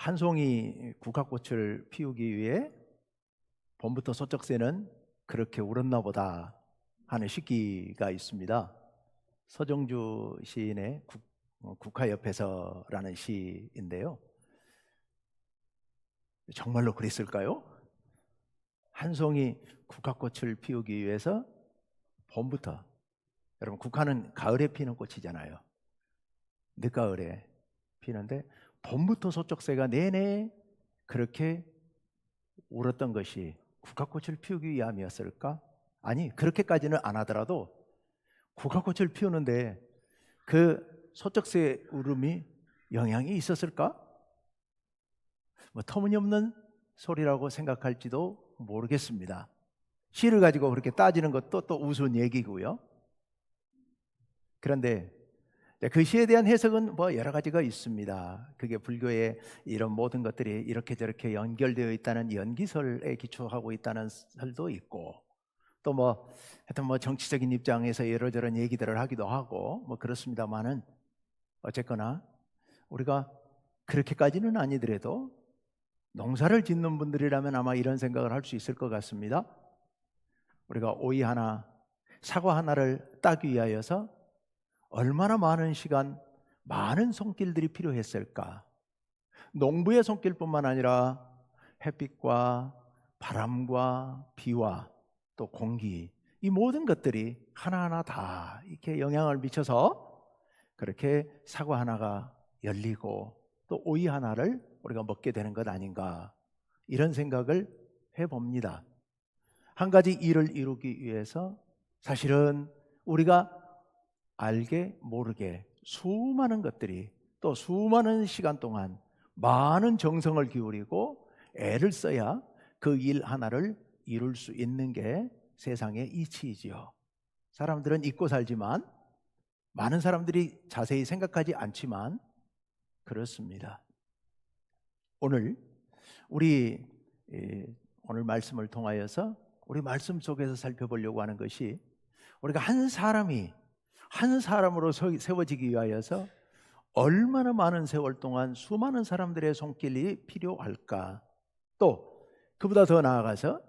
한 송이 국화꽃을 피우기 위해 봄부터 소쩍새는 그렇게 울었나 보다 하는 시기가 있습니다. 서정주 시인의 국화옆에서라는 시인데요. 정말로 그랬을까요? 한 송이 국화꽃을 피우기 위해서 봄부터, 여러분 국화는 가을에 피는 꽃이잖아요. 늦가을에 피는데 봄부터 소쩍새가 내내 그렇게 울었던 것이 국화꽃을 피우기 위함이었을까? 아니, 그렇게까지는 안 하더라도 국화꽃을 피우는데 그 소쩍새 울음이 영향이 있었을까? 터무니없는 소리라고 생각할지도 모르겠습니다. 시를 가지고 그렇게 따지는 것도 또 우스운 얘기고요. 그런데 그 시에 대한 해석은 여러 가지가 있습니다. 그게 불교의 이런 모든 것들이 이렇게 저렇게 연결되어 있다는 연기설에 기초하고 있다는 설도 있고, 또 하여튼 정치적인 입장에서 이러저런 얘기들을 하기도 하고 그렇습니다만은, 어쨌거나 우리가 그렇게까지는 아니더라도 농사를 짓는 분들이라면 아마 이런 생각을 할 수 있을 것 같습니다. 우리가 오이 하나, 사과 하나를 따기 위하여서 얼마나 많은 시간, 많은 손길들이 필요했을까? 농부의 손길뿐만 아니라 햇빛과 바람과 비와 또 공기, 이 모든 것들이 하나하나 다 이렇게 영향을 미쳐서 그렇게 사과 하나가 열리고 또 오이 하나를 우리가 먹게 되는 것 아닌가, 이런 생각을 해봅니다. 한 가지 일을 이루기 위해서 사실은 우리가 알게 모르게 수많은 것들이, 또 수많은 시간 동안 많은 정성을 기울이고 애를 써야 그 일 하나를 이룰 수 있는 게 세상의 이치이지요. 사람들은 잊고 살지만, 많은 사람들이 자세히 생각하지 않지만 그렇습니다. 오늘 오늘 말씀을 통하여서 우리 말씀 속에서 살펴보려고 하는 것이, 우리가 한 사람이 한 사람으로 세워지기 위하여서 얼마나 많은 세월 동안 수많은 사람들의 손길이 필요할까? 또 그보다 더 나아가서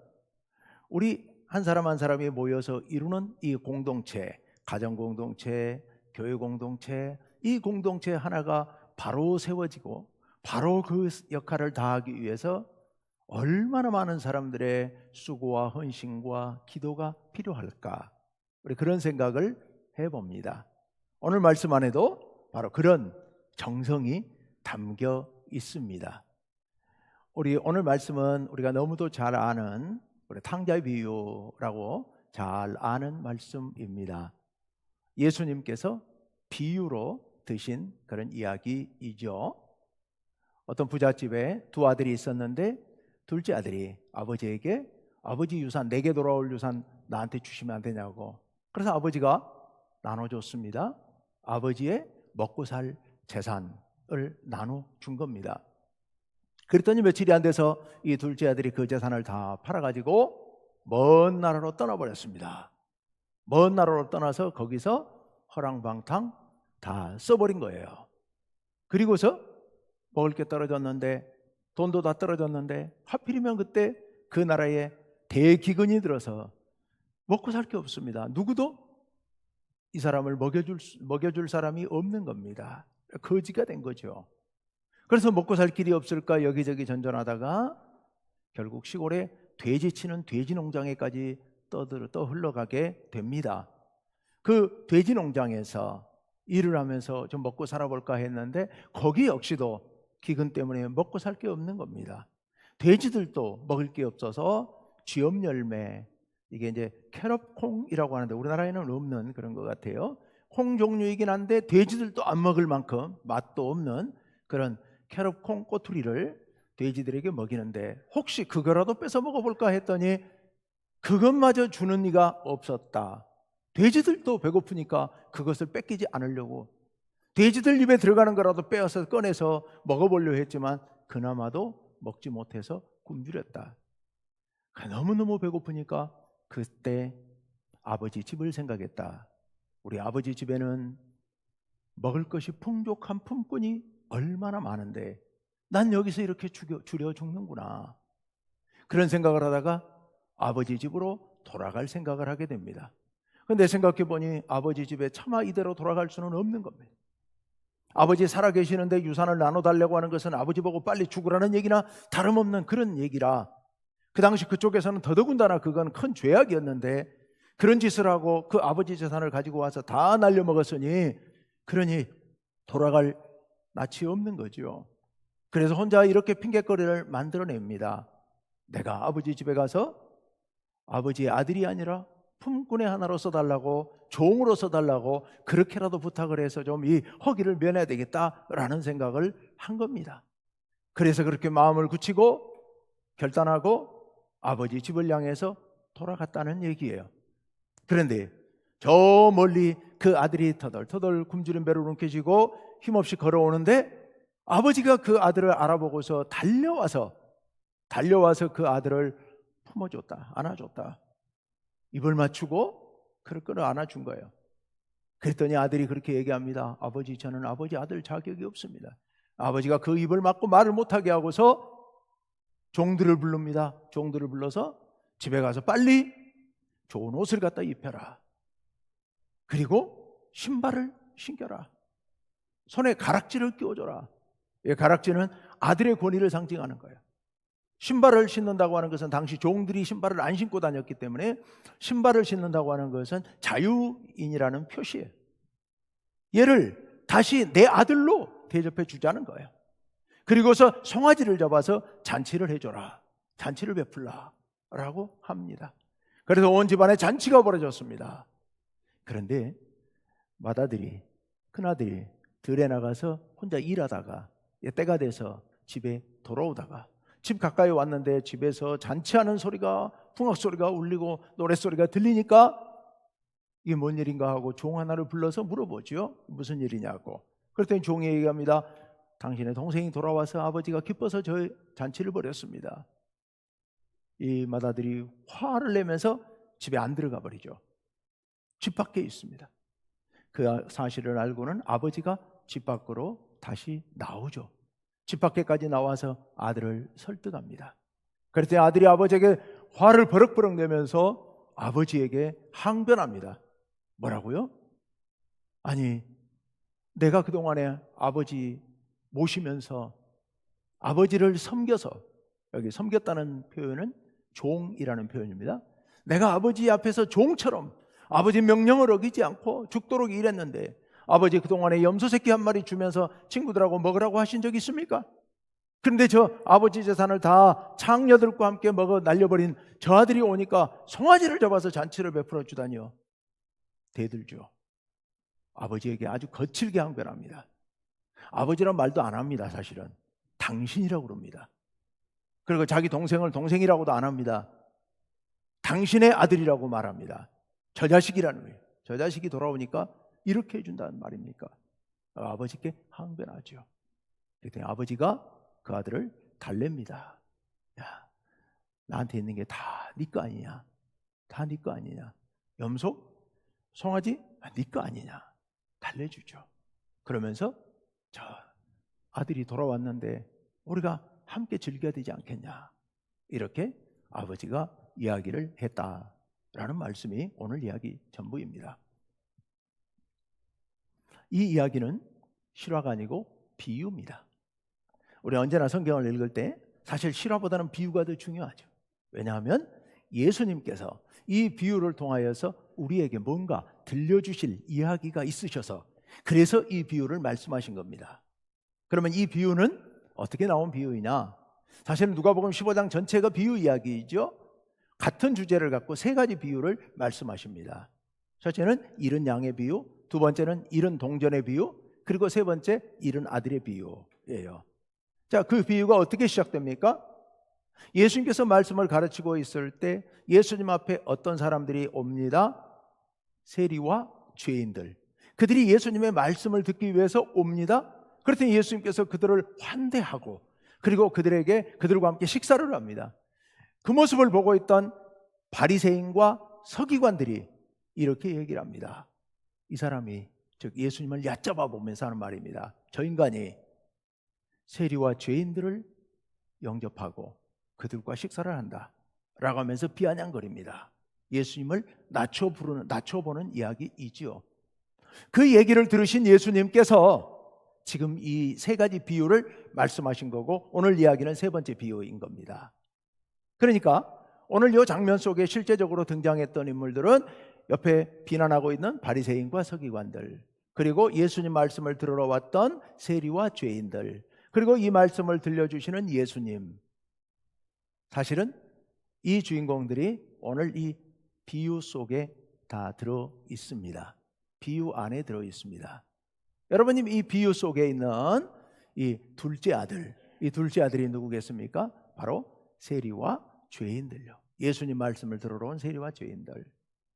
우리 한 사람 한 사람이 모여서 이루는 이 공동체, 가정 공동체, 교회 공동체, 이 공동체 하나가 바로 세워지고 바로 그 역할을 다하기 위해서 얼마나 많은 사람들의 수고와 헌신과 기도가 필요할까? 우리 그런 생각을 해봅니다. 오늘 말씀 안에도 바로 그런 정성이 담겨 있습니다. 우리 오늘 말씀은 우리가 너무도 잘 아는 우리 탕자의 비유라고 잘 아는 말씀입니다. 예수님께서 비유로 드신 그런 이야기이죠. 어떤 부잣집에 두 아들이 있었는데, 둘째 아들이 아버지에게 아버지 유산, 내게 돌아올 유산 나한테 주시면 안 되냐고. 그래서 아버지가 나눠줬습니다. 아버지의 먹고 살 재산을 나눠준 겁니다. 그랬더니 며칠이 안 돼서 이 둘째 아들이 그 재산을 다 팔아가지고 먼 나라로 떠나버렸습니다. 먼 나라로 떠나서 거기서 허랑방탕 다 써버린 거예요. 그리고서 먹을 게 떨어졌는데, 돈도 다 떨어졌는데, 하필이면 그때 그 나라에 대기근이 들어서 먹고 살 게 없습니다. 누구도 이 사람을 먹여줄 사람이 없는 겁니다. 거지가 된 거죠. 그래서 먹고 살 길이 없을까 여기저기 전전하다가 결국 시골에 돼지 치는 돼지 농장에까지 흘러가게 됩니다. 그 돼지 농장에서 일을 하면서 좀 먹고 살아볼까 했는데, 거기 역시도 기근 때문에 먹고 살 게 없는 겁니다. 돼지들도 먹을 게 없어서 쥐엄 열매, 이게 이제 캐럿콩이라고 하는데 우리나라에는 없는 그런 것 같아요. 콩 종류이긴 한데 돼지들도 안 먹을 만큼 맛도 없는 그런 캐럿콩 꼬투리를 돼지들에게 먹이는데, 혹시 그거라도 뺏어 먹어볼까 했더니 그것마저 주는 이가 없었다. 돼지들도 배고프니까 그것을 뺏기지 않으려고 돼지들 입에 들어가는 거라도 빼어서 꺼내서 먹어보려고 했지만 그나마도 먹지 못해서 굶주렸다. 너무너무 배고프니까 그때 아버지 집을 생각했다. 우리 아버지 집에는 먹을 것이 풍족한 품꾼이 얼마나 많은데 난 여기서 이렇게 줄여 죽는구나. 그런 생각을 하다가 아버지 집으로 돌아갈 생각을 하게 됩니다. 그런데 생각해 보니 아버지 집에 차마 이대로 돌아갈 수는 없는 겁니다. 아버지 살아계시는데 유산을 나눠달라고 하는 것은 아버지 보고 빨리 죽으라는 얘기나 다름없는 그런 얘기라, 그 당시 그쪽에서는 더더군다나 그건 큰 죄악이었는데 그런 짓을 하고 그 아버지 재산을 가지고 와서 다 날려먹었으니 그러니 돌아갈 낯이 없는 거죠. 그래서 혼자 이렇게 핑계거리를 만들어냅니다. 내가 아버지 집에 가서 아버지의 아들이 아니라 품꾼의 하나로 써달라고, 종으로 써달라고 그렇게라도 부탁을 해서 좀 이 허기를 면해야 되겠다라는 생각을 한 겁니다. 그래서 그렇게 마음을 굳히고 결단하고 아버지 집을 향해서 돌아갔다는 얘기예요. 그런데 저 멀리 그 아들이 터덜터덜 굶주린 배를 움켜쥐고 힘없이 걸어오는데 아버지가 그 아들을 알아보고서 달려와서 그 아들을 품어줬다, 안아줬다. 입을 맞추고 그를 끌어 안아준 거예요. 그랬더니 아들이 그렇게 얘기합니다. 아버지, 저는 아버지 아들 자격이 없습니다. 아버지가 그 입을 막고 말을 못하게 하고서 종들을 부릅니다. 종들을 불러서 집에 가서 빨리 좋은 옷을 갖다 입혀라. 그리고 신발을 신겨라. 손에 가락지를 끼워줘라. 이 가락지는 아들의 권위를 상징하는 거예요. 신발을 신는다고 하는 것은 당시 종들이 신발을 안 신고 다녔기 때문에 신발을 신는다고 하는 것은 자유인이라는 표시예요. 얘를 다시 내 아들로 대접해 주자는 거예요. 그리고서 송아지를 잡아서 잔치를 해줘라, 잔치를 베풀라 라고 합니다. 그래서 온 집안에 잔치가 벌어졌습니다. 그런데 맏아들이, 큰아들이 들에 나가서 혼자 일하다가 때가 돼서 집에 돌아오다가 집 가까이 왔는데 집에서 잔치하는 소리가, 풍악 소리가 울리고 노랫소리가 들리니까 이게 뭔 일인가 하고 종 하나를 불러서 물어보죠. 무슨 일이냐고. 그랬더니 종이 얘기합니다. 당신의 동생이 돌아와서 아버지가 기뻐서 저 잔치를 벌였습니다. 이 맏아들이 화를 내면서 집에 안 들어가 버리죠. 집 밖에 있습니다. 그 사실을 알고는 아버지가 집 밖으로 다시 나오죠. 집 밖에까지 나와서 아들을 설득합니다. 그랬더니 아들이 아버지에게 화를 버럭버럭 내면서 아버지에게 항변합니다. 뭐라고요? 아니, 내가 그동안에 아버지 모시면서 아버지를 섬겨서, 여기 섬겼다는 표현은 종이라는 표현입니다. 내가 아버지 앞에서 종처럼 아버지 명령을 어기지 않고 죽도록 일했는데 아버지 그동안에 염소 새끼 한 마리 주면서 친구들하고 먹으라고 하신 적 있습니까? 그런데 저 아버지 재산을 다 창녀들과 함께 먹어 날려버린 저 아들이 오니까 송아지를 잡아서 잔치를 베풀어 주다니요. 대들죠. 아버지에게 아주 거칠게 항변합니다. 아버지란 말도 안 합니다. 사실은 당신이라고 그럽니다. 그리고 자기 동생을 동생이라고도 안 합니다. 당신의 아들이라고 말합니다. 저 자식이라는 거예요. 저 자식이 돌아오니까 이렇게 해준다는 말입니까? 아버지께 항변하죠. 그랬더니 아버지가 그 아들을 달랩니다. 야, 나한테 있는 게 다 네 거 아니냐? 다 네 거 아니냐? 염소? 송아지? 네 거 아니냐? 달래주죠. 그러면서 저 아들이 돌아왔는데 우리가 함께 즐겨야 되지 않겠냐? 이렇게 아버지가 이야기를 했다라는 말씀이 오늘 이야기 전부입니다. 이 이야기는 실화가 아니고 비유입니다. 우리 언제나 성경을 읽을 때 사실 실화보다는 비유가 더 중요하죠. 왜냐하면 예수님께서 이 비유를 통하여서 우리에게 뭔가 들려주실 이야기가 있으셔서 그래서 이 비유를 말씀하신 겁니다. 그러면 이 비유는 어떻게 나온 비유이냐? 사실은 누가복음 15장 전체가 비유 이야기이죠. 같은 주제를 갖고 세 가지 비유를 말씀하십니다. 첫째는 잃은 양의 비유, 두 번째는 잃은 동전의 비유, 그리고 세 번째 잃은 아들의 비유예요. 자, 그 비유가 어떻게 시작됩니까? 예수님께서 말씀을 가르치고 있을 때 예수님 앞에 어떤 사람들이 옵니다. 세리와 죄인들. 그들이 예수님의 말씀을 듣기 위해서 옵니다. 그랬더니 예수님께서 그들을 환대하고 그리고 그들과 함께 식사를 합니다. 그 모습을 보고 있던 바리새인과 서기관들이 이렇게 얘기를 합니다. 이 사람이, 즉 예수님을 얕잡아 보면서 하는 말입니다. 저 인간이 세리와 죄인들을 영접하고 그들과 식사를 한다 라고 하면서 비아냥거립니다. 예수님을 낮춰보는 이야기이지요. 그 얘기를 들으신 예수님께서 지금 이 세 가지 비유를 말씀하신 거고, 오늘 이야기는 세 번째 비유인 겁니다. 그러니까 오늘 이 장면 속에 실제적으로 등장했던 인물들은 옆에 비난하고 있는 바리새인과 서기관들, 그리고 예수님 말씀을 들으러 왔던 세리와 죄인들, 그리고 이 말씀을 들려주시는 예수님. 사실은 이 주인공들이 오늘 이 비유 속에 다 들어 있습니다. 비유 안에 들어 있습니다. 여러분님, 이 비유 속에 있는 이 둘째 아들, 이 둘째 아들이 누구겠습니까? 바로 세리와 죄인들요. 예수님 말씀을 들으러 온 세리와 죄인들.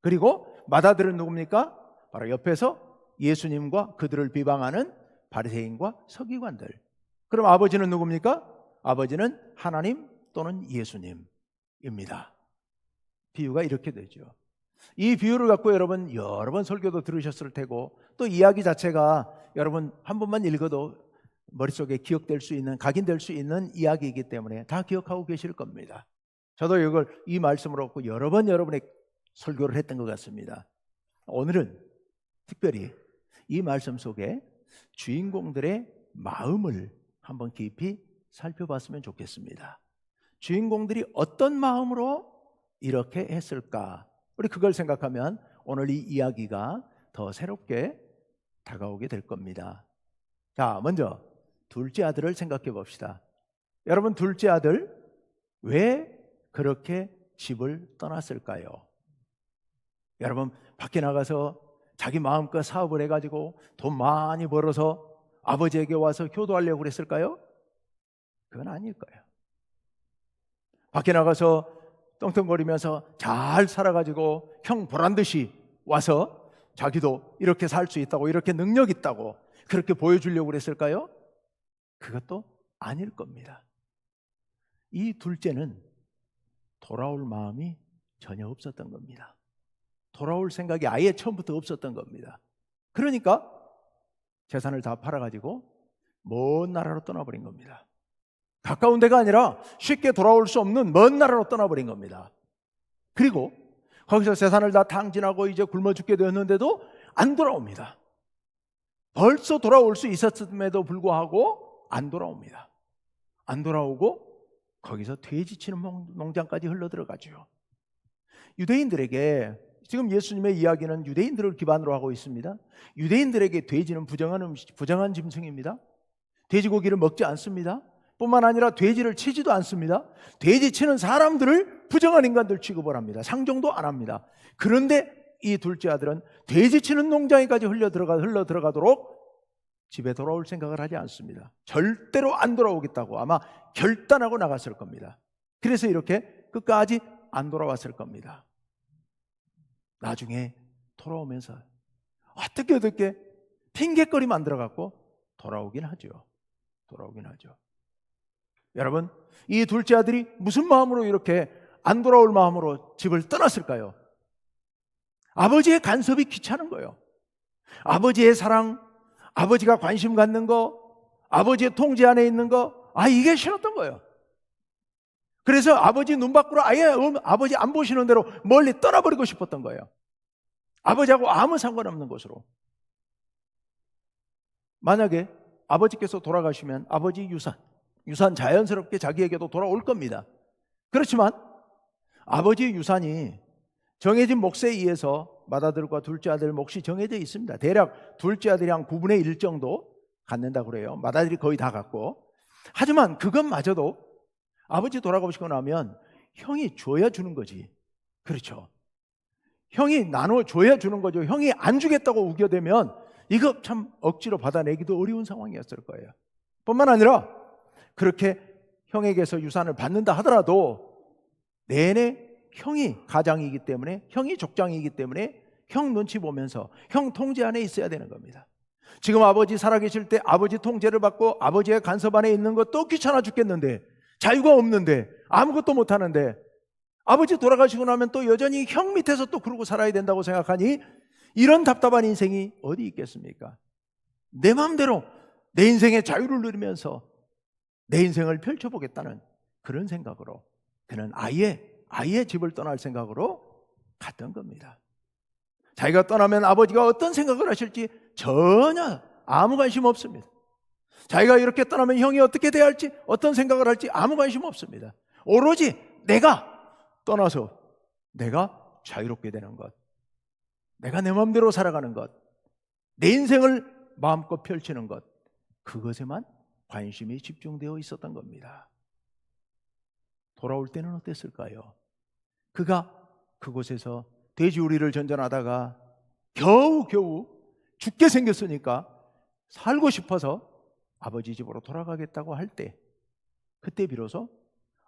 그리고 맏아들은 누굽니까? 바로 옆에서 예수님과 그들을 비방하는 바리새인과 서기관들. 그럼 아버지는 누굽니까? 아버지는 하나님 또는 예수님입니다. 비유가 이렇게 되죠. 이 비유를 갖고 여러분 여러 번 설교도 들으셨을 테고, 또 이야기 자체가 여러분 한 번만 읽어도 머릿속에 기억될 수 있는, 각인될 수 있는 이야기이기 때문에 다 기억하고 계실 겁니다. 저도 이걸 이 말씀을 얻고 여러 번 여러분의 설교를 했던 것 같습니다. 오늘은 특별히 이 말씀 속에 주인공들의 마음을 한번 깊이 살펴봤으면 좋겠습니다. 주인공들이 어떤 마음으로 이렇게 했을까? 우리 그걸 생각하면 오늘 이 이야기가 더 새롭게 다가오게 될 겁니다. 자, 먼저 둘째 아들을 생각해 봅시다. 여러분, 둘째 아들 왜 그렇게 집을 떠났을까요? 여러분, 밖에 나가서 자기 마음껏 사업을 해가지고 돈 많이 벌어서 아버지에게 와서 효도하려고 그랬을까요? 그건 아닐 거예요. 밖에 나가서 떵떵거리면서 잘 살아가지고 형 보란듯이 와서 자기도 이렇게 살 수 있다고, 이렇게 능력 있다고 그렇게 보여주려고 그랬을까요? 그것도 아닐 겁니다. 이 둘째는 돌아올 마음이 전혀 없었던 겁니다. 돌아올 생각이 아예 처음부터 없었던 겁니다. 그러니까 재산을 다 팔아가지고 먼 나라로 떠나버린 겁니다. 가까운 데가 아니라 쉽게 돌아올 수 없는 먼 나라로 떠나버린 겁니다. 그리고 거기서 재산을 다 탕진하고 이제 굶어 죽게 되었는데도 안 돌아옵니다. 벌써 돌아올 수 있었음에도 불구하고 안 돌아옵니다. 안 돌아오고 거기서 돼지 치는 농장까지 흘러들어가죠. 유대인들에게, 지금 예수님의 이야기는 유대인들을 기반으로 하고 있습니다. 유대인들에게 돼지는 부정한 짐승입니다. 돼지고기를 먹지 않습니다. 뿐만 아니라 돼지를 치지도 않습니다. 돼지 치는 사람들을 부정한 인간들 취급을 합니다. 상종도 안 합니다. 그런데 이 둘째 아들은 돼지 치는 농장에까지 흘러들어가도록 집에 돌아올 생각을 하지 않습니다. 절대로 안 돌아오겠다고 아마 결단하고 나갔을 겁니다. 그래서 이렇게 끝까지 안 돌아왔을 겁니다. 나중에 돌아오면서 어떻게 핑계거리 만들어갖고 돌아오긴 하죠. 여러분, 이 둘째 아들이 무슨 마음으로 이렇게 안 돌아올 마음으로 집을 떠났을까요? 아버지의 간섭이 귀찮은 거예요. 아버지의 사랑, 아버지가 관심 갖는 거, 아버지의 통제 안에 있는 거, 이게 싫었던 거예요. 그래서 아버지 눈 밖으로 아예 아버지 안 보시는 대로 멀리 떠나버리고 싶었던 거예요. 아버지하고 아무 상관없는 곳으로. 만약에 아버지께서 돌아가시면 아버지 유산 자연스럽게 자기에게도 돌아올 겁니다. 그렇지만 아버지의 유산이 정해진 몫에 의해서 맏아들과 둘째 아들 몫이 정해져 있습니다. 대략 둘째 아들이 한 9분의 1 정도 갖는다고 그래요. 맏아들이 거의 다 갖고. 하지만 그것마저도 아버지 돌아가시고 나면 형이 줘야 주는 거지. 그렇죠. 형이 나눠줘야 주는 거죠. 형이 안 주겠다고 우겨대면 이거 참 억지로 받아내기도 어려운 상황이었을 거예요. 뿐만 아니라 그렇게 형에게서 유산을 받는다 하더라도 내내 형이 가장이기 때문에, 형이 족장이기 때문에 형 눈치 보면서 형 통제 안에 있어야 되는 겁니다. 지금 아버지 살아계실 때 아버지 통제를 받고 아버지의 간섭 안에 있는 것도 귀찮아 죽겠는데, 자유가 없는데, 아무것도 못하는데, 아버지 돌아가시고 나면 또 여전히 형 밑에서 또 그러고 살아야 된다고 생각하니 이런 답답한 인생이 어디 있겠습니까? 내 마음대로 내 인생의 자유를 누리면서 내 인생을 펼쳐보겠다는 그런 생각으로 그는 아예 집을 떠날 생각으로 갔던 겁니다. 자기가 떠나면 아버지가 어떤 생각을 하실지 전혀 아무 관심 없습니다. 자기가 이렇게 떠나면 형이 어떻게 대할지, 어떤 생각을 할지 아무 관심 없습니다. 오로지 내가 떠나서 내가 자유롭게 되는 것, 내가 내 마음대로 살아가는 것, 내 인생을 마음껏 펼치는 것, 그것에만 관심이 집중되어 있었던 겁니다. 돌아올 때는 어땠을까요? 그가 그곳에서 돼지우리를 전전하다가 겨우 죽게 생겼으니까 살고 싶어서 아버지 집으로 돌아가겠다고 할 때, 그때 비로소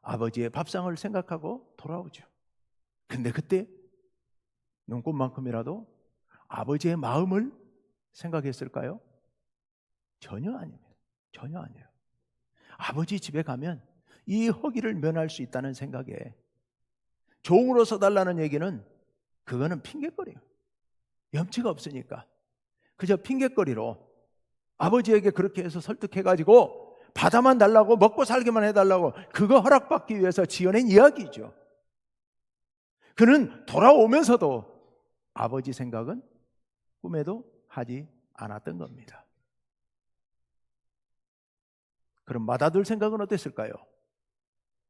아버지의 밥상을 생각하고 돌아오죠. 근데 그때 눈꽃만큼이라도 아버지의 마음을 생각했을까요? 전혀 아닙니다. 전혀 아니에요. 아버지 집에 가면 이 허기를 면할 수 있다는 생각에 종으로 써달라는 얘기는 그거는 핑계거리예요. 염치가 없으니까 그저 핑계거리로 아버지에게 그렇게 해서 설득해가지고 받아만 달라고, 먹고 살기만 해달라고, 그거 허락받기 위해서 지어낸 이야기죠. 그는 돌아오면서도 아버지 생각은 꿈에도 하지 않았던 겁니다. 그럼 맏아들 생각은 어땠을까요?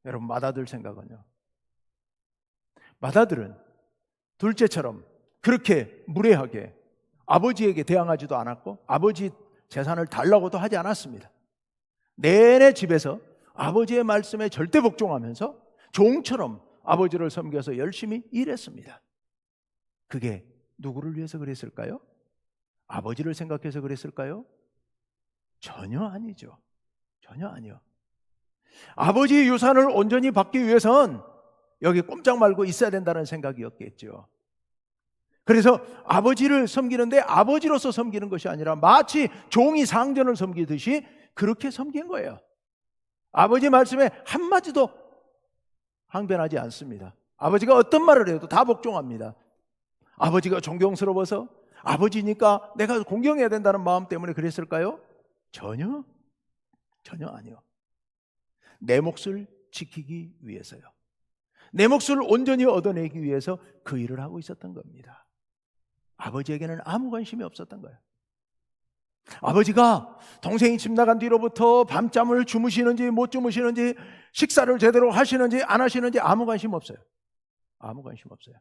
여러분, 맏아들 생각은요, 맏아들은 둘째처럼 그렇게 무례하게 아버지에게 대항하지도 않았고 아버지 재산을 달라고도 하지 않았습니다. 내내 집에서 아버지의 말씀에 절대 복종하면서 종처럼 아버지를 섬겨서 열심히 일했습니다. 그게 누구를 위해서 그랬을까요? 아버지를 생각해서 그랬을까요? 전혀 아니죠. 전혀 아니요. 아버지의 유산을 온전히 받기 위해선 여기 꼼짝 말고 있어야 된다는 생각이었겠죠. 그래서 아버지를 섬기는데 아버지로서 섬기는 것이 아니라 마치 종이 상전을 섬기듯이 그렇게 섬긴 거예요. 아버지 말씀에 한마디도 항변하지 않습니다. 아버지가 어떤 말을 해도 다 복종합니다. 아버지가 존경스러워서, 아버지니까 내가 공경해야 된다는 마음 때문에 그랬을까요? 전혀 아니요. 내 몫을 지키기 위해서요. 내 몫을 온전히 얻어내기 위해서 그 일을 하고 있었던 겁니다. 아버지에게는 아무 관심이 없었던 거예요. 아버지가 동생이 집 나간 뒤로부터 밤잠을 주무시는지 못 주무시는지, 식사를 제대로 하시는지 안 하시는지 아무 관심 없어요. 아무 관심 없어요.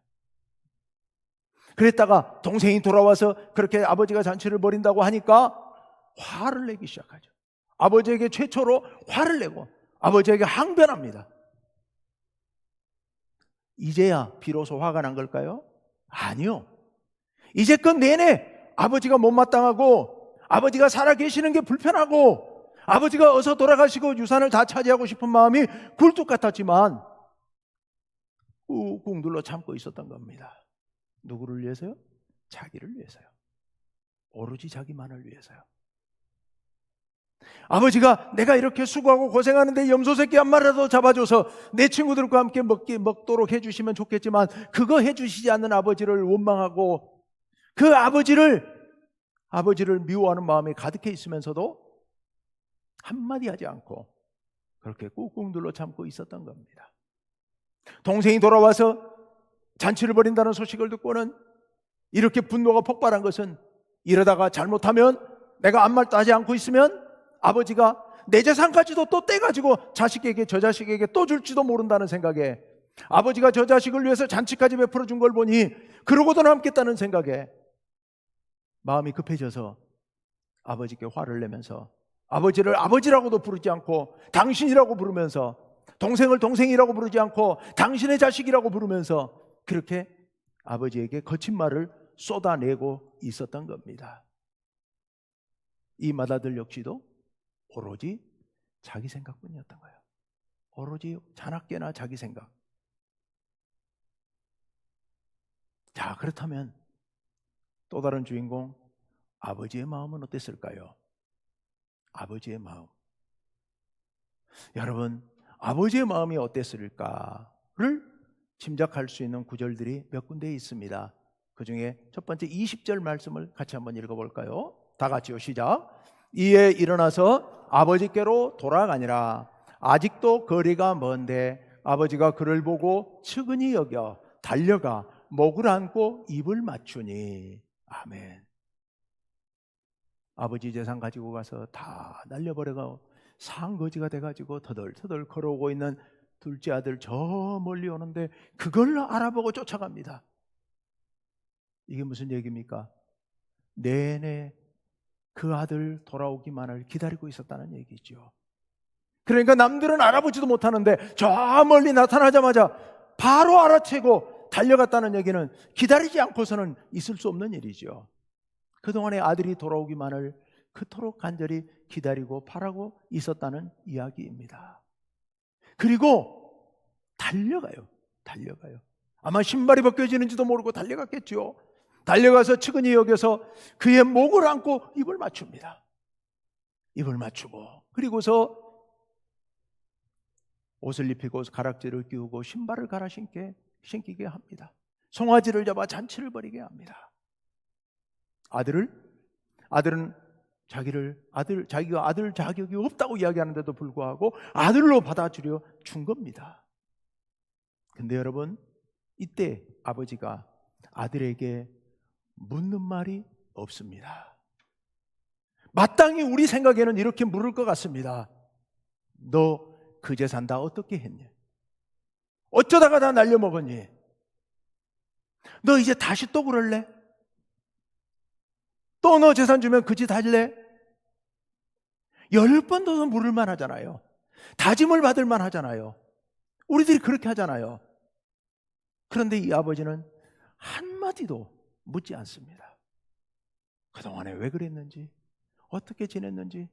그랬다가 동생이 돌아와서 그렇게 아버지가 잔치를 벌인다고 하니까 화를 내기 시작하죠. 아버지에게 최초로 화를 내고 아버지에게 항변합니다. 이제야 비로소 화가 난 걸까요? 아니요. 이제껏 내내 아버지가 못마땅하고 아버지가 살아계시는 게 불편하고 아버지가 어서 돌아가시고 유산을 다 차지하고 싶은 마음이 굴뚝 같았지만 꾹꾹 눌러 참고 있었던 겁니다. 누구를 위해서요? 자기를 위해서요. 오로지 자기만을 위해서요. 아버지가 내가 이렇게 수고하고 고생하는데 염소 새끼 한 마리라도 잡아줘서 내 친구들과 함께 먹도록 해주시면 좋겠지만 그거 해주시지 않는 아버지를 원망하고 그 아버지를 미워하는 마음이 가득해 있으면서도 한마디 하지 않고 그렇게 꾹꾹 눌러 참고 있었던 겁니다. 동생이 돌아와서 잔치를 벌인다는 소식을 듣고는 이렇게 분노가 폭발한 것은, 이러다가 잘못하면 내가 아무 말도 하지 않고 있으면 아버지가 내 재산까지도 또 떼가지고 저 자식에게 또 줄지도 모른다는 생각에, 아버지가 저 자식을 위해서 잔치까지 베풀어 준 걸 보니 그러고도 남겠다는 생각에 마음이 급해져서 아버지께 화를 내면서 아버지를 아버지라고도 부르지 않고 당신이라고 부르면서, 동생을 동생이라고 부르지 않고 당신의 자식이라고 부르면서 그렇게 아버지에게 거친 말을 쏟아내고 있었던 겁니다. 이 맏아들 역시도 오로지 자기 생각뿐이었던 거예요. 오로지 자나깨나 자기 생각. 자, 그렇다면 또 다른 주인공 아버지의 마음은 어땠을까요? 아버지의 마음. 여러분, 아버지의 마음이 어땠을까를 짐작할 수 있는 구절들이 몇 군데 있습니다. 그 중에 첫 번째 20절 말씀을 같이 한번 읽어볼까요? 다 같이요, 시작. 이에 일어나서 아버지께로 돌아가니라. 아직도 거리가 먼데 아버지가 그를 보고 측은히 여겨 달려가 목을 안고 입을 맞추니. 아멘. 아버지 재산 가지고 가서 다 날려버려가 상거지가 돼가지고 터덜터덜 걸어오고 있는 둘째 아들 저 멀리 오는데 그걸 알아보고 쫓아갑니다. 이게 무슨 얘기입니까? 내내 그 아들 돌아오기만을 기다리고 있었다는 얘기죠. 그러니까 남들은 알아보지도 못하는데 저 멀리 나타나자마자 바로 알아채고 달려갔다는 얘기는 기다리지 않고서는 있을 수 없는 일이죠. 그동안에 아들이 돌아오기만을 그토록 간절히 기다리고 바라고 있었다는 이야기입니다. 그리고 달려가요. 아마 신발이 벗겨지는지도 모르고 달려갔겠죠. 달려가서 측은히 여겨서 그의 목을 안고 입을 맞춥니다. 입을 맞추고 그리고서 옷을 입히고 가락지를 끼우고 신발을 갈아 신기게 합니다. 송아지를 잡아 잔치를 벌이게 합니다. 아들은 자기가 아들 자격이 없다고 이야기하는데도 불구하고 아들로 받아주려 준 겁니다. 근데 여러분, 이때 아버지가 아들에게 묻는 말이 없습니다. 마땅히 우리 생각에는 이렇게 물을 것 같습니다. 너 그 재산 다 어떻게 했니? 어쩌다가 다 날려먹었니? 너 이제 다시 또 그럴래? 또 너 재산 주면 그 짓 할래? 10번 더 물을만 하잖아요. 다짐을 받을만 하잖아요. 우리들이 그렇게 하잖아요. 그런데 이 아버지는 한마디도 묻지 않습니다. 그동안에 왜 그랬는지, 어떻게 지냈는지,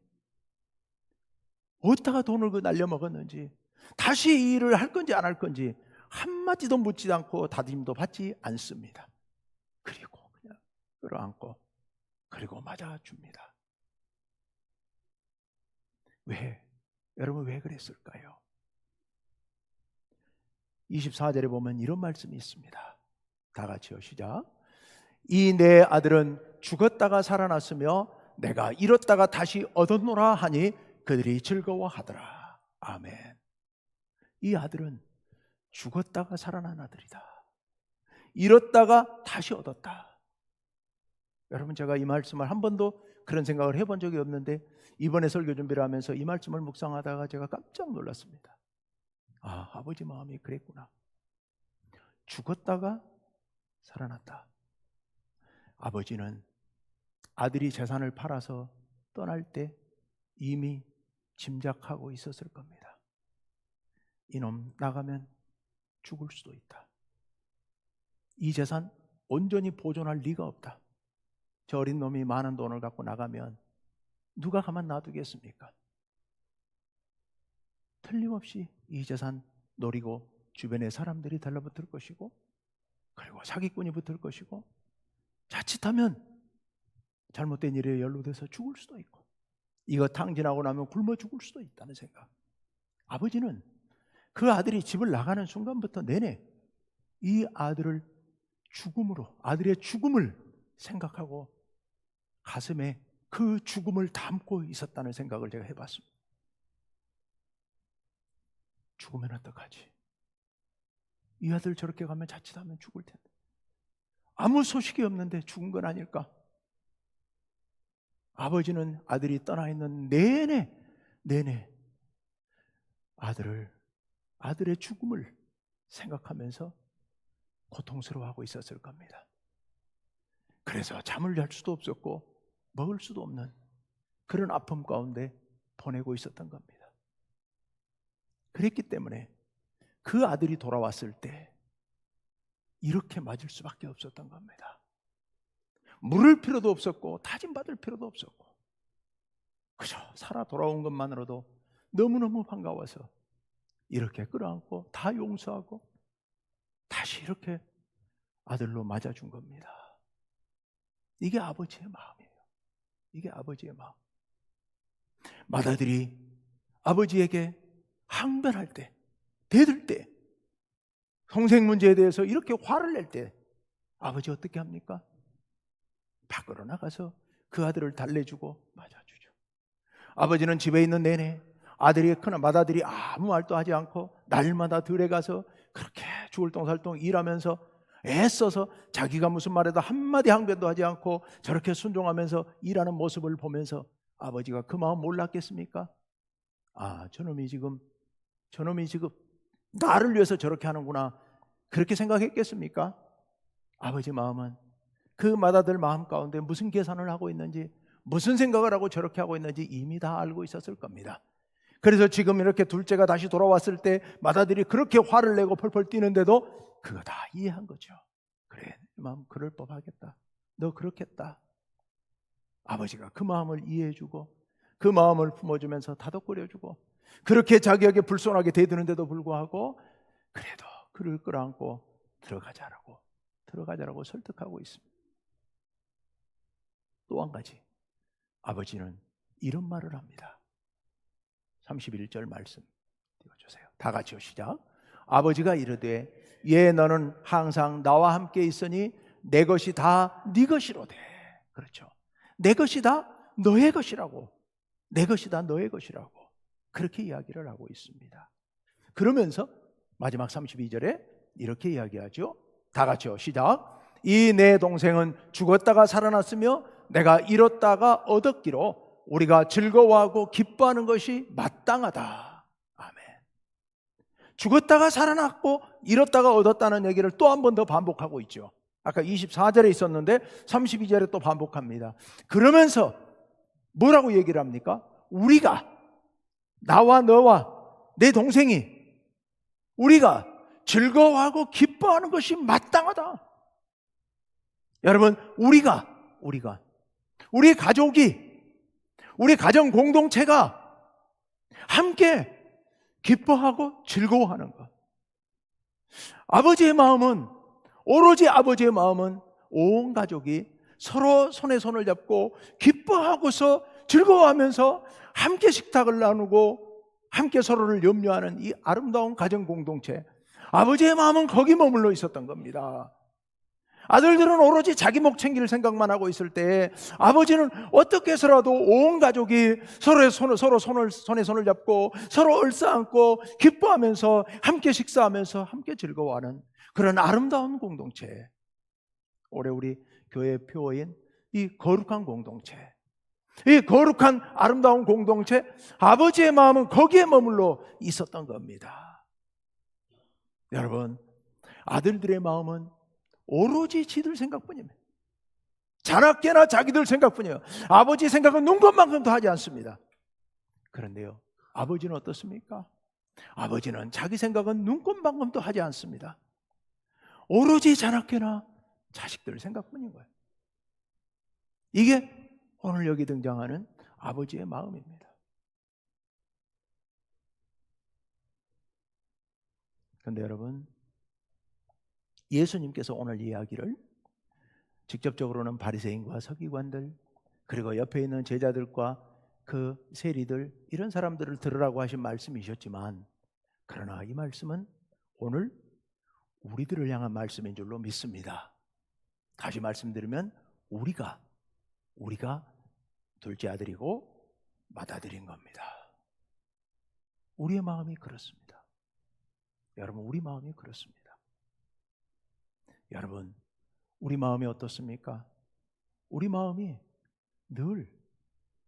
어디다가 돈을 날려먹었는지, 다시 이 일을 할 건지 안 할 건지 한마디도 묻지 않고 다짐도 받지 않습니다. 그리고 그냥 끌어안고 그리고 맞아줍니다. 왜? 여러분 왜 그랬을까요? 24절에 보면 이런 말씀이 있습니다. 다 같이요, 시작. 이 내 아들은 죽었다가 살아났으며 내가 잃었다가 다시 얻었노라 하니 그들이 즐거워하더라. 아멘. 이 아들은 죽었다가 살아난 아들이다. 잃었다가 다시 얻었다. 여러분, 제가 이 말씀을 한 번도 그런 생각을 해본 적이 없는데 이번에 설교 준비를 하면서 이 말씀을 묵상하다가 제가 깜짝 놀랐습니다. 아, 아버지 마음이 그랬구나. 죽었다가 살아났다. 아버지는 아들이 재산을 팔아서 떠날 때 이미 짐작하고 있었을 겁니다. 이놈 나가면 죽을 수도 있다. 이 재산 온전히 보존할 리가 없다. 저 어린 놈이 많은 돈을 갖고 나가면 누가 가만 놔두겠습니까? 틀림없이 이 재산 노리고 주변에 사람들이 달라붙을 것이고, 그리고 사기꾼이 붙을 것이고, 자칫하면 잘못된 일에 연루돼서 죽을 수도 있고, 이거 탕진하고 나면 굶어 죽을 수도 있다는 생각. 아버지는 그 아들이 집을 나가는 순간부터 내내 이 아들의 죽음을 생각하고 가슴에 그 죽음을 담고 있었다는 생각을 제가 해봤습니다. 죽으면 어떡하지? 이 아들 저렇게 가면 자칫하면 죽을 텐데, 아무 소식이 없는데 죽은 건 아닐까? 아버지는 아들이 떠나 있는 내내 아들의 죽음을 생각하면서 고통스러워하고 있었을 겁니다. 그래서 잠을 잘 수도 없었고 먹을 수도 없는 그런 아픔 가운데 보내고 있었던 겁니다. 그랬기 때문에 그 아들이 돌아왔을 때 이렇게 맞을 수밖에 없었던 겁니다. 물을 필요도 없었고 다짐받을 필요도 없었고 그저 살아 돌아온 것만으로도 너무너무 반가워서 이렇게 끌어안고 다 용서하고 다시 이렇게 아들로 맞아준 겁니다. 이게 아버지의 마음이에요. 이게 아버지의 마음. 맏아들이 아버지에게 항변할 때, 대들 때, 성생 문제에 대해서 이렇게 화를 낼 때 아버지 어떻게 합니까? 밖으로 나가서 그 아들을 달래주고 맞아주죠. 아버지는 집에 있는 내내 아들이 크나 맏아들이 아무 말도 하지 않고 날마다 들에 가서 그렇게 죽을똥살똥 일하면서 애써서 자기가 무슨 말해도 한마디 항변도 하지 않고 저렇게 순종하면서 일하는 모습을 보면서 아버지가 그 마음 몰랐겠습니까? 아, 저놈이 지금 나를 위해서 저렇게 하는구나, 그렇게 생각했겠습니까? 아버지 마음은 그 맏아들 마음 가운데 무슨 계산을 하고 있는지, 무슨 생각을 하고 저렇게 하고 있는지 이미 다 알고 있었을 겁니다. 그래서 지금 이렇게 둘째가 다시 돌아왔을 때 맏아들이 그렇게 화를 내고 펄펄 뛰는데도 그거 다 이해한 거죠. 그래, 마음 그럴 법하겠다, 너 그렇겠다. 아버지가 그 마음을 이해해주고 그 마음을 품어주면서 다독거려주고 그렇게 자기에게 불손하게 대드는데도 불구하고 그래도 그를 끌어안고 들어가자라고 설득하고 있습니다. 또 한 가지, 아버지는 이런 말을 합니다. 31절 말씀 띄워주세요. 다 같이요, 시작. 아버지가 이르되 예, 너는 항상 나와 함께 있으니 내 것이 다 네 것이로되. 그렇죠. 내 것이 다 너의 것이라고, 내 것이 다 너의 것이라고 그렇게 이야기를 하고 있습니다. 그러면서 마지막 32절에 이렇게 이야기하죠. 다 같이요, 시작. 이 내 동생은 죽었다가 살아났으며 내가 잃었다가 얻었기로 우리가 즐거워하고 기뻐하는 것이 마땅하다. 아멘. 죽었다가 살아났고 잃었다가 얻었다는 얘기를 또 한 번 더 반복하고 있죠. 아까 24절에 있었는데 32절에 또 반복합니다. 그러면서 뭐라고 얘기를 합니까? 우리가, 나와 너와 내 동생이 우리가 즐거워하고 기뻐하는 것이 마땅하다. 여러분, 우리가 우리 가족이, 우리 가정 공동체가 함께 기뻐하고 즐거워하는 것. 아버지의 마음은, 오로지 아버지의 마음은 온 가족이 서로 손에 손을 잡고 기뻐하고서 즐거워하면서 함께 식탁을 나누고 함께 서로를 염려하는 이 아름다운 가정 공동체, 아버지의 마음은 거기 머물러 있었던 겁니다. 아들들은 오로지 자기 목 챙길 생각만 하고 있을 때 아버지는 어떻게 해서라도 온 가족이 손에 손을 잡고 서로 얼싸안고 기뻐하면서 함께 식사하면서 함께 즐거워하는 그런 아름다운 공동체, 올해 우리 교회의 표어인 이 거룩한 공동체, 이 거룩한 아름다운 공동체, 아버지의 마음은 거기에 머물러 있었던 겁니다. 여러분, 아들들의 마음은 오로지 지들 생각뿐입니다. 자나깨나 자기들 생각뿐이에요. 아버지 생각은 눈곱만큼도 하지 않습니다. 그런데요, 아버지는 어떻습니까? 아버지는 자기 생각은 눈곱만큼도 하지 않습니다. 오로지 자나깨나 자식들 생각뿐인 거예요. 이게 오늘 여기 등장하는 아버지의 마음입니다. 그런데 여러분, 예수님께서 오늘 이야기를 직접적으로는 바리새인과 서기관들, 그리고 옆에 있는 제자들과 그 세리들, 이런 사람들을 들으라고 하신 말씀이셨지만, 그러나 이 말씀은 오늘 우리들을 향한 말씀인 줄로 믿습니다. 다시 말씀드리면 우리가 둘째 아들이고 맏아들인 겁니다. 우리의 마음이 그렇습니다. 여러분, 우리 마음이 그렇습니다. 여러분, 우리 마음이 어떻습니까? 우리 마음이 늘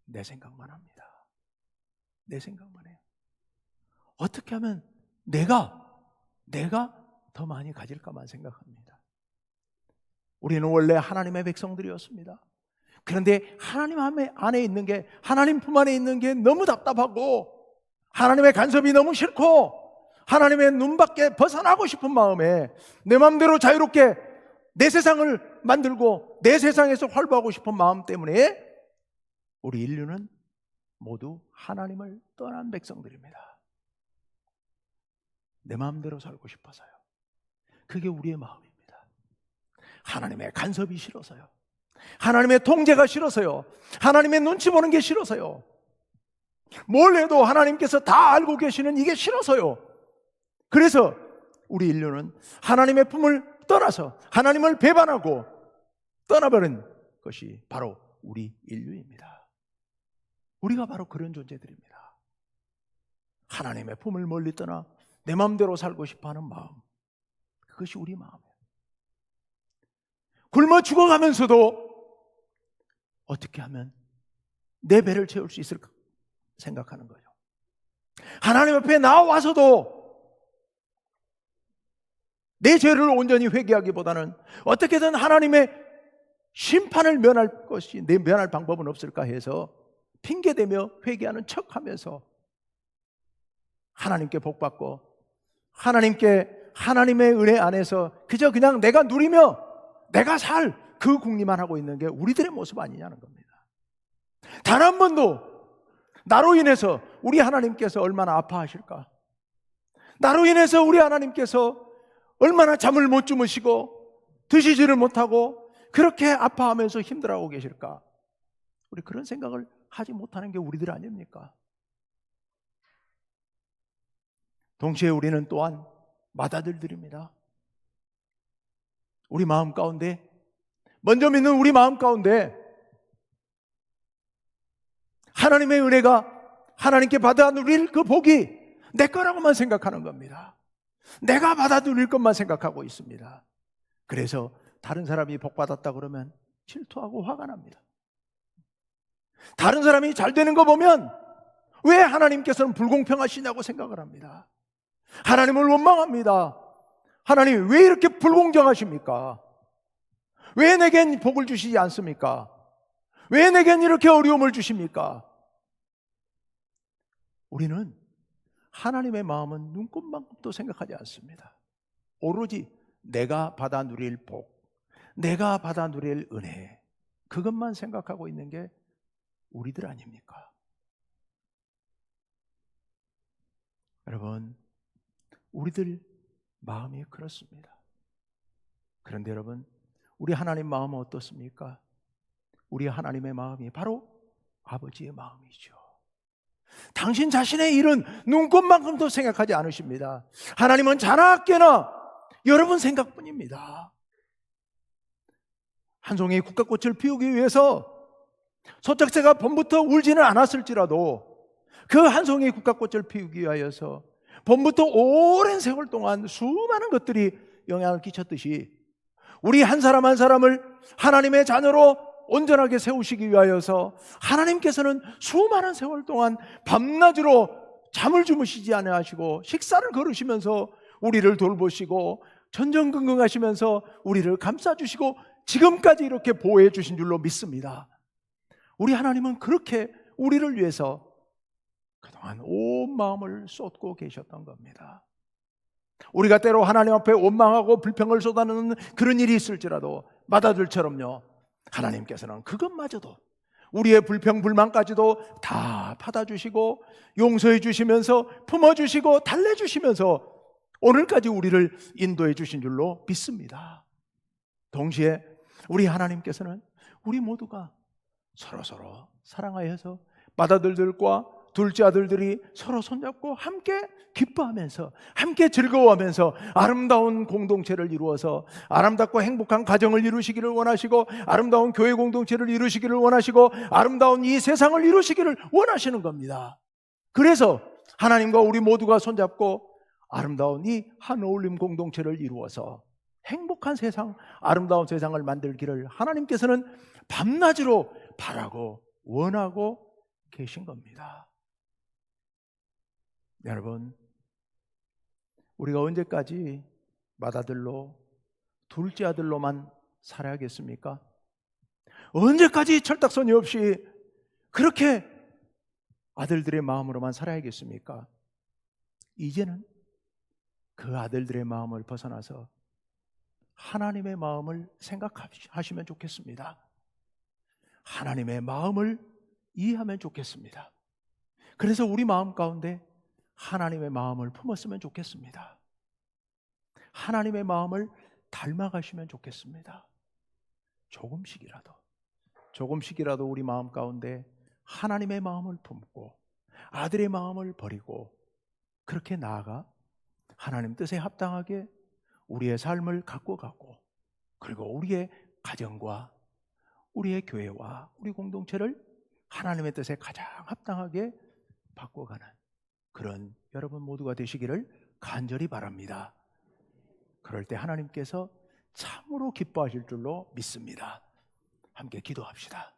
내 생각만 합니다. 내 생각만 해요. 어떻게 하면 내가 더 많이 가질까만 생각합니다. 우리는 원래 하나님의 백성들이었습니다. 그런데 하나님 안에 있는 게, 하나님 품 안에 있는 게 너무 답답하고 하나님의 간섭이 너무 싫고 하나님의 눈 밖에 벗어나고 싶은 마음에 내 마음대로 자유롭게 내 세상을 만들고 내 세상에서 활보하고 싶은 마음 때문에 우리 인류는 모두 하나님을 떠난 백성들입니다. 내 마음대로 살고 싶어서요. 그게 우리의 마음입니다. 하나님의 간섭이 싫어서요. 하나님의 통제가 싫어서요. 하나님의 눈치 보는 게 싫어서요. 뭘 해도 하나님께서 다 알고 계시는 이게 싫어서요. 그래서 우리 인류는 하나님의 품을 떠나서 하나님을 배반하고 떠나버린 것이 바로 우리 인류입니다. 우리가 바로 그런 존재들입니다. 하나님의 품을 멀리 떠나 내 마음대로 살고 싶어하는 마음, 그것이 우리 마음이에요. 굶어 죽어가면서도 어떻게 하면 내 배를 채울 수 있을까 생각하는 거죠. 하나님 앞에 나와서도 내 죄를 온전히 회개하기보다는 어떻게든 하나님의 심판을 면할 방법은 없을까 해서 핑계대며 회개하는 척하면서 하나님께 복받고 하나님의 은혜 안에서 그저 그냥 내가 누리며 내가 살 그 궁리만 하고 있는 게 우리들의 모습 아니냐는 겁니다. 단 한 번도 나로 인해서 우리 하나님께서 얼마나 아파하실까? 나로 인해서 우리 하나님께서 얼마나 잠을 못 주무시고 드시지를 못하고 그렇게 아파하면서 힘들어하고 계실까? 우리 그런 생각을 하지 못하는 게 우리들 아닙니까? 동시에 우리는 또한 맏아들들입니다. 우리 마음 가운데, 먼저 믿는 우리 마음 가운데 하나님의 은혜가 하나님께 받아 누릴 그 복이 내 거라고만 생각하는 겁니다. 내가 받아 누릴 것만 생각하고 있습니다. 그래서 다른 사람이 복 받았다 그러면 질투하고 화가 납니다. 다른 사람이 잘 되는 거 보면 왜 하나님께서는 불공평하시냐고 생각을 합니다. 하나님을 원망합니다. 하나님 왜 이렇게 불공정하십니까? 왜 내겐 복을 주시지 않습니까? 왜 내겐 이렇게 어려움을 주십니까? 우리는 하나님의 마음은 눈꼽만큼도 생각하지 않습니다. 오로지 내가 받아 누릴 복, 내가 받아 누릴 은혜, 그것만 생각하고 있는 게 우리들 아닙니까? 여러분, 우리들 마음이 그렇습니다. 그런데 여러분, 우리 하나님 마음은 어떻습니까? 우리 하나님의 마음이 바로 아버지의 마음이죠. 당신 자신의 일은 눈꼽만큼도 생각하지 않으십니다. 하나님은 자나깨나 여러분 생각뿐입니다. 한 송이 국화꽃을 피우기 위해서 소작새가 봄부터 울지는 않았을지라도 그 한 송이 국화꽃을 피우기 위하여서 봄부터 오랜 세월 동안 수많은 것들이 영향을 끼쳤듯이 우리 한 사람 한 사람을 하나님의 자녀로 온전하게 세우시기 위하여서 하나님께서는 수많은 세월 동안 밤낮으로 잠을 주무시지 아니하시고 식사를 거르시면서 우리를 돌보시고 전전긍긍하시면서 우리를 감싸주시고 지금까지 이렇게 보호해 주신 줄로 믿습니다. 우리 하나님은 그렇게 우리를 위해서 그동안 온 마음을 쏟고 계셨던 겁니다. 우리가 때로 하나님 앞에 원망하고 불평을 쏟아내는 그런 일이 있을지라도 맏아들처럼요, 하나님께서는 그것마저도 우리의 불평 불만까지도 다 받아주시고 용서해 주시면서 품어주시고 달래주시면서 오늘까지 우리를 인도해 주신 줄로 믿습니다. 동시에 우리 하나님께서는 우리 모두가 서로서로 사랑하여서 맏아들들과 둘째 아들들이 서로 손잡고 함께 기뻐하면서 함께 즐거워하면서 아름다운 공동체를 이루어서 아름답고 행복한 가정을 이루시기를 원하시고 아름다운 교회 공동체를 이루시기를 원하시고 아름다운 이 세상을 이루시기를 원하시는 겁니다. 그래서 하나님과 우리 모두가 손잡고 아름다운 이 한 어울림 공동체를 이루어서 행복한 세상, 아름다운 세상을 만들기를 하나님께서는 밤낮으로 바라고 원하고 계신 겁니다. 여러분, 우리가 언제까지 맏아들로 둘째 아들로만 살아야겠습니까? 언제까지 철딱서니 없이 그렇게 아들들의 마음으로만 살아야겠습니까? 이제는 그 아들들의 마음을 벗어나서 하나님의 마음을 생각하시면 좋겠습니다. 하나님의 마음을 이해하면 좋겠습니다. 그래서 우리 마음 가운데 하나님의 마음을 품었으면 좋겠습니다. 하나님의 마음을 닮아가시면 좋겠습니다. 조금씩이라도 우리 마음 가운데 하나님의 마음을 품고 아들의 마음을 버리고 그렇게 나아가 하나님 뜻에 합당하게 우리의 삶을 갖고 가고 그리고 우리의 가정과 우리의 교회와 우리 공동체를 하나님의 뜻에 가장 합당하게 바꿔가는 그런 여러분 모두가 되시기를 간절히 바랍니다. 그럴 때 하나님께서 참으로 기뻐하실 줄로 믿습니다. 함께 기도합시다.